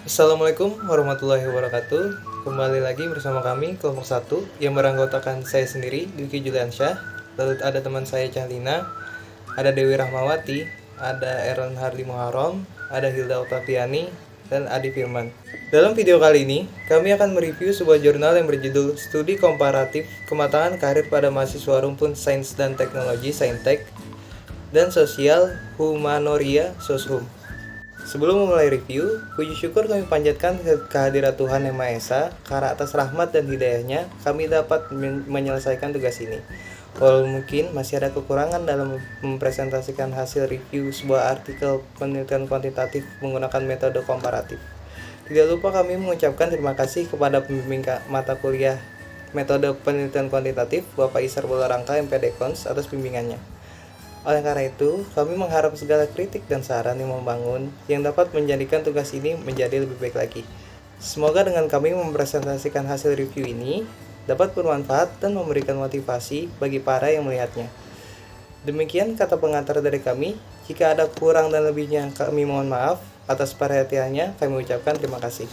Assalamualaikum warahmatullahi wabarakatuh. Kembali lagi bersama kami kelompok 1 yang beranggotakan saya sendiri, Dwiki Juliansyah. Lalu ada teman saya Cahlina, ada Dewi Rahmawati, ada Erlan Hardi Muharram, ada Hilda Oktaviani, dan Adi Firman. Dalam video kali ini, kami akan mereview sebuah jurnal yang berjudul Studi Komparatif Kematangan Karir pada Mahasiswa Rumpun Sains dan Teknologi Saintek dan Sosial Humanoria Soshum. Sebelum memulai review, puji syukur kami panjatkan kehadirat Tuhan Yang Maha Esa, karena atas rahmat dan hidayahnya kami dapat menyelesaikan tugas ini. Walau mungkin masih ada kekurangan dalam mempresentasikan hasil review sebuah artikel penelitian kuantitatif menggunakan metode komparatif. Tidak lupa kami mengucapkan terima kasih kepada pembimbing mata kuliah metode penelitian kuantitatif, Bapak Isar Bolarangka MPD Kons, atas bimbingannya. Oleh karena itu, kami mengharap segala kritik dan saran yang membangun yang dapat menjadikan tugas ini menjadi lebih baik lagi. Semoga dengan kami mempresentasikan hasil review ini dapat bermanfaat dan memberikan motivasi bagi para yang melihatnya. Demikian kata pengantar dari kami. Jika ada kurang dan lebihnya, kami mohon maaf. Atas perhatiannya, kami ucapkan terima kasih.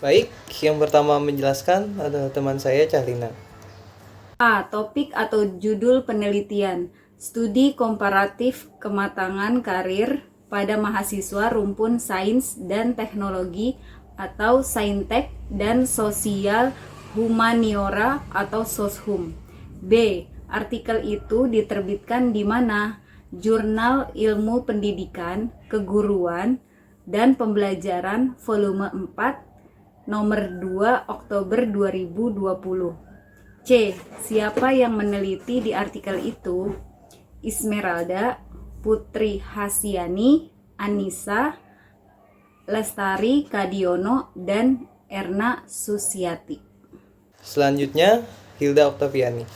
Baik, yang pertama menjelaskan adalah teman saya, Cahlina. A. Topik atau judul penelitian: Studi Komparatif Kematangan Karir pada Mahasiswa Rumpun Sains dan Teknologi atau Saintek dan Sosial Humaniora atau Soshum. B. Artikel itu diterbitkan di mana? Jurnal Ilmu Pendidikan, Keguruan, dan Pembelajaran volume 4 nomor 2 Oktober 2020. C. Siapa yang meneliti di artikel itu? Ismeralda, Putri Hasyani, Anissa, Lestari Kadiono, dan Erna Susiati. Selanjutnya, Hilda Oktaviani.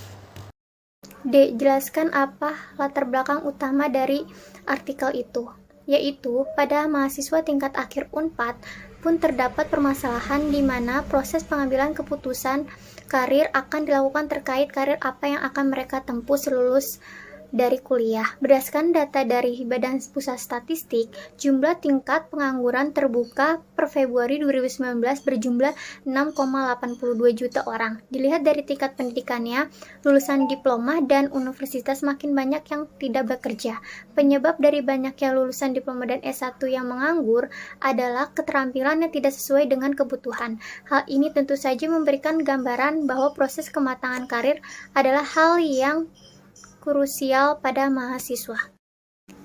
D. Jelaskan apa latar belakang utama dari artikel itu, yaitu pada mahasiswa tingkat akhir Unpad pun terdapat permasalahan di mana proses pengambilan keputusan karir akan dilakukan terkait karir apa yang akan mereka tempuh selulus dari kuliah. Berdasarkan data dari Badan Pusat Statistik, jumlah tingkat pengangguran terbuka per Februari 2019 berjumlah 6,82 juta orang. Dilihat dari tingkat pendidikannya, lulusan diploma dan universitas makin banyak yang tidak bekerja. Penyebab dari banyaknya lulusan diploma dan S1 yang menganggur adalah keterampilan yang tidak sesuai dengan kebutuhan. Hal ini tentu saja memberikan gambaran bahwa proses kematangan karir adalah hal yang krusial pada mahasiswa.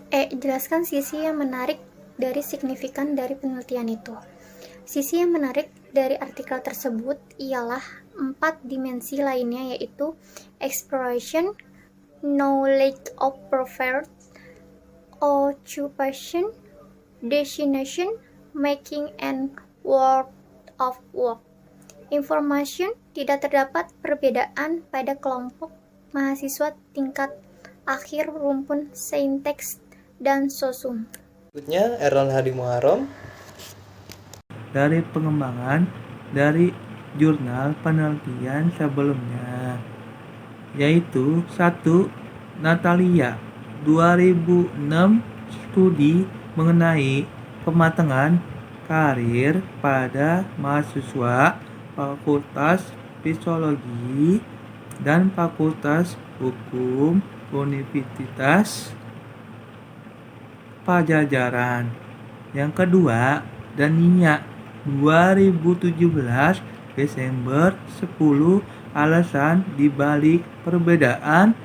E. Jelaskan sisi yang menarik dari signifikan dari penelitian itu. Sisi yang menarik dari artikel tersebut ialah 4 dimensi lainnya, yaitu exploration, knowledge of preferred, occupation, destination, making, and world of work. Information: tidak terdapat perbedaan pada kelompok mahasiswa tingkat akhir rumpun Saintek dan Soshum. Berikutnya, Erlan Hardi Muharram. Dari pengembangan dari jurnal penelitian sebelumnya, yaitu 1. Natalia 2006 studi mengenai kematangan karir pada mahasiswa Fakultas Psikologi dan Fakultas Hukum Universitas Pajajaran. Yang kedua, Dania 2017 Desember 10 alasan dibalik perbedaan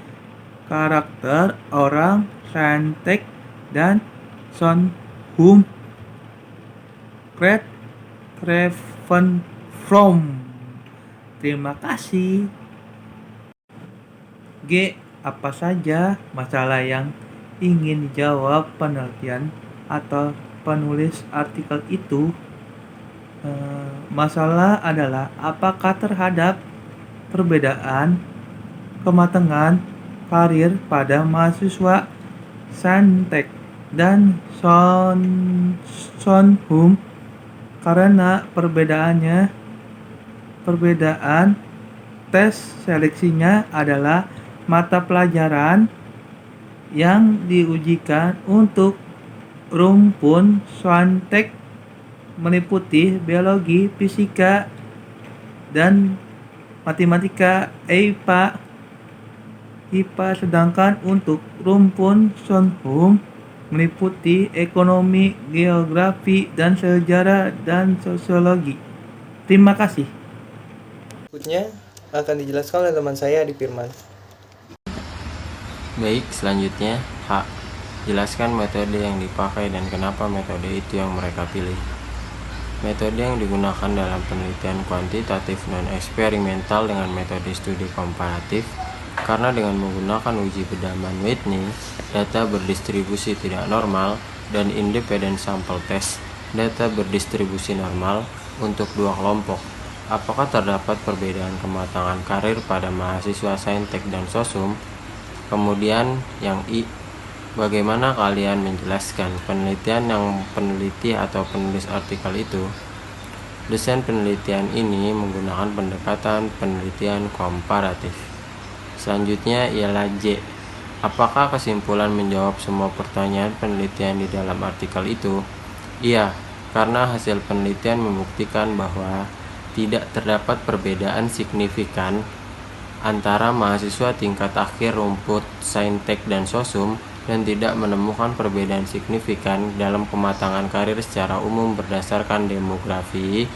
karakter orang Saintek dan Soshum. Great Raven from. Terima kasih. G. Apa saja masalah yang ingin dijawab penelitian atau penulis artikel itu? Masalah adalah apakah terhadap perbedaan kematangan karir pada mahasiswa Saintek dan Soshum, karena perbedaan tes seleksinya adalah mata pelajaran yang diujikan untuk rumpun Saintek meliputi biologi, fisika, dan matematika, IPA, sedangkan untuk rumpun Sohum meliputi ekonomi, geografi, dan sejarah dan sosiologi. Terima kasih. Berikutnya akan dijelaskan oleh teman saya Adi Firman. Baik, selanjutnya H. Jelaskan metode yang dipakai dan kenapa metode itu yang mereka pilih. Metode yang digunakan dalam penelitian kuantitatif non-eksperimental dengan metode studi komparatif, karena dengan menggunakan uji Bedaman-Whitney, data berdistribusi tidak normal, dan independent sample test, data berdistribusi normal untuk dua kelompok. Apakah terdapat perbedaan kematangan karir pada mahasiswa Saintek dan Sosum? Kemudian yang I, bagaimana kalian menjelaskan penelitian yang peneliti atau penulis artikel itu? Desain penelitian ini menggunakan pendekatan penelitian komparatif. Selanjutnya ialah J. Apakah kesimpulan menjawab semua pertanyaan penelitian di dalam artikel itu? Iya, karena hasil penelitian membuktikan bahwa tidak terdapat perbedaan signifikan antara mahasiswa tingkat akhir rumput Saintek dan Sosum dan tidak menemukan perbedaan signifikan dalam kematangan karir secara umum berdasarkan demografi,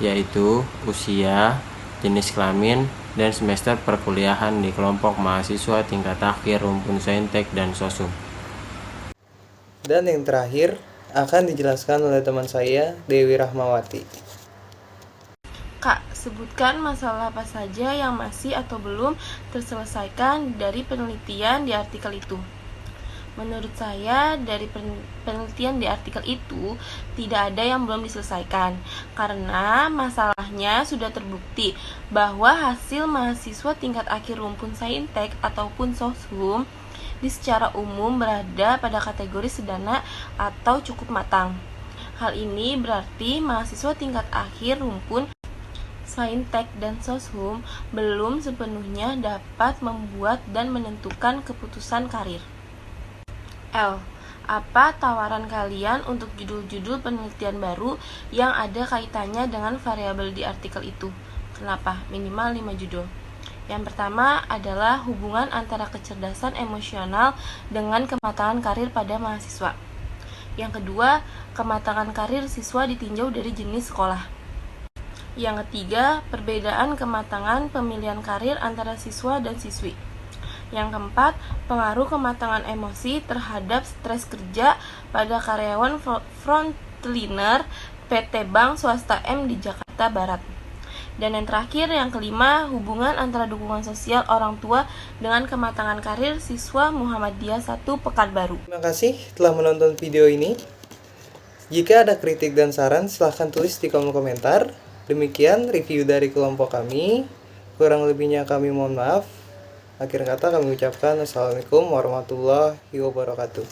yaitu usia, jenis kelamin, dan semester perkuliahan di kelompok mahasiswa tingkat akhir rumpun Saintek dan Sosum. Dan yang terakhir akan dijelaskan oleh teman saya Dewi Rahmawati. Kak, sebutkan masalah apa saja yang masih atau belum terselesaikan dari penelitian di artikel itu. Menurut saya, dari penelitian di artikel itu tidak ada yang belum diselesaikan, karena masalahnya sudah terbukti bahwa hasil mahasiswa tingkat akhir rumpun Saintek ataupun Sosum secara umum berada pada kategori sedana atau cukup matang. Hal ini berarti mahasiswa tingkat akhir rumpun Saintek dan Sosum belum sepenuhnya dapat membuat dan menentukan keputusan karir. L. Apa tawaran kalian untuk judul-judul penelitian baru yang ada kaitannya dengan variabel di artikel itu? Kenapa? Minimal 5 judul. Yang pertama adalah hubungan antara kecerdasan emosional dengan kematangan karir pada mahasiswa. Yang kedua, kematangan karir siswa ditinjau dari jenis sekolah. Yang ketiga, perbedaan kematangan pemilihan karir antara siswa dan siswi. Yang keempat, pengaruh kematangan emosi terhadap stres kerja pada karyawan frontliner PT Bank Swasta M di Jakarta Barat. Dan yang terakhir, yang kelima, hubungan antara dukungan sosial orang tua dengan kematangan karir siswa Muhammadiyah 1 Pekanbaru. Terima kasih telah menonton video ini. Jika ada kritik dan saran, silahkan tulis di kolom komentar. Demikian review dari kelompok kami. Kurang lebihnya kami mohon maaf. Akhir kata kami ucapkan Assalamualaikum warahmatullahi wabarakatuh.